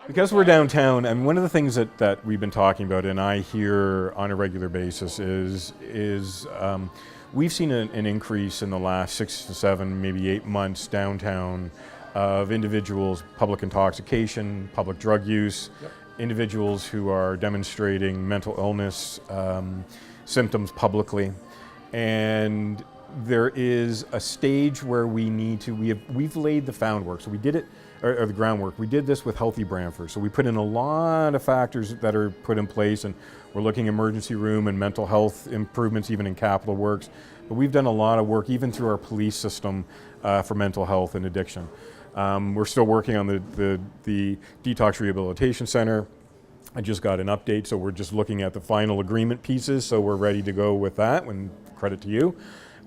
Because we're downtown, and one of the things that we've been talking about, and I hear on a regular basis, is we've seen an increase in the last 6 to 7, maybe 8 months downtown of individuals, public intoxication, public drug use, individuals who are demonstrating mental illness symptoms publicly, and there is a stage where we've laid the groundwork. So we did it, or the groundwork. We did this with Healthy Brantford. So we put in a lot of factors that are put in place, and we're looking emergency room and mental health improvements, even in capital works. But we've done a lot of work, even through our police system, for mental health and addiction. We're still working on the Detox Rehabilitation Center. I just got an update, so we're just looking at the final agreement pieces, so we're ready to go with that, when credit to you,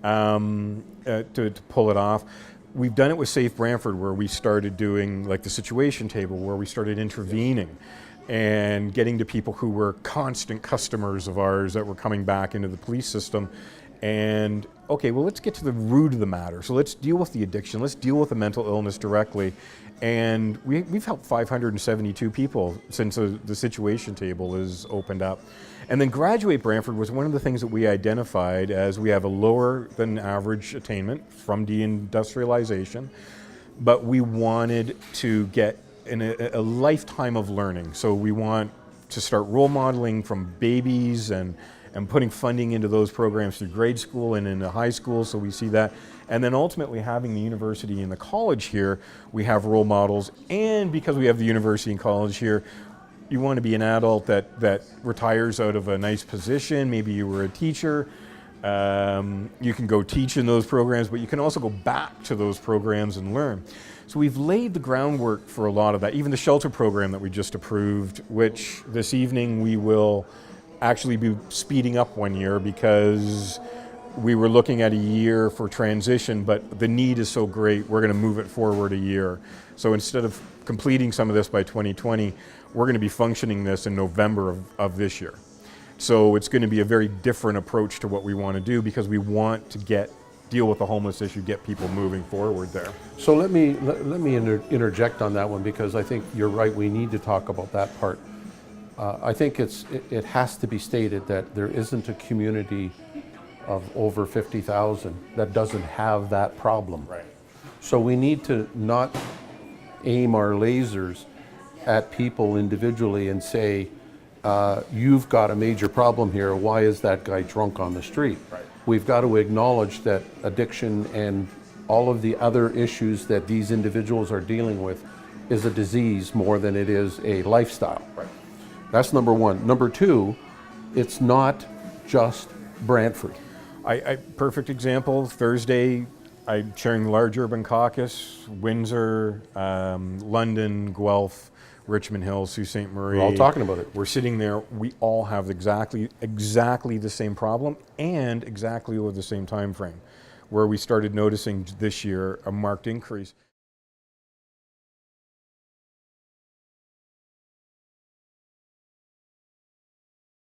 to pull it off. We've done it with Safe Brantford, where we started doing like the situation table, where we started intervening and getting to people who were constant customers of ours that were coming back into the police system. And okay, well, let's get to the root of the matter. So let's deal with the addiction. Let's deal with the mental illness directly. And we've helped 572 people since the situation table is opened up. And then Graduate Brantford was one of the things that we identified as we have a lower than average attainment from deindustrialization, but we wanted to get a lifetime of learning. So we want to start role modeling from babies and putting funding into those programs through grade school and into high school, so we see that. And then ultimately having the university and the college here, we have role models, and because we have the university and college here, you want to be an adult that retires out of a nice position. Maybe you were a teacher. You can go teach in those programs, but you can also go back to those programs and learn. So we've laid the groundwork for a lot of that. Even the shelter program that we just approved, which this evening we will actually be speeding up 1 year, because we were looking at a year for transition, but the need is so great, we're going to move it forward a year. So instead of completing some of this by 2020, we're going to be functioning this in November of this year. So it's going to be a very different approach to what we want to do, because we want to deal with the homeless issue, get people moving forward there. So let me interject on that one, because I think you're right, we need to talk about that part. I think it has to be stated that there isn't a community of over 50,000 that doesn't have that problem. Right. So we need to not aim our lasers at people individually and say, you've got a major problem here, why is that guy drunk on the street? Right. We've got to acknowledge that addiction and all of the other issues that these individuals are dealing with is a disease more than it is a lifestyle. Right. That's number one. Number two, it's not just Brantford. Perfect example, Thursday, I'm chairing the large urban caucus, Windsor, London, Guelph, Richmond Hill, Sault Ste. Marie. We're all talking about it. We're sitting there, we all have exactly the same problem, and exactly over the same time frame, where we started noticing this year a marked increase.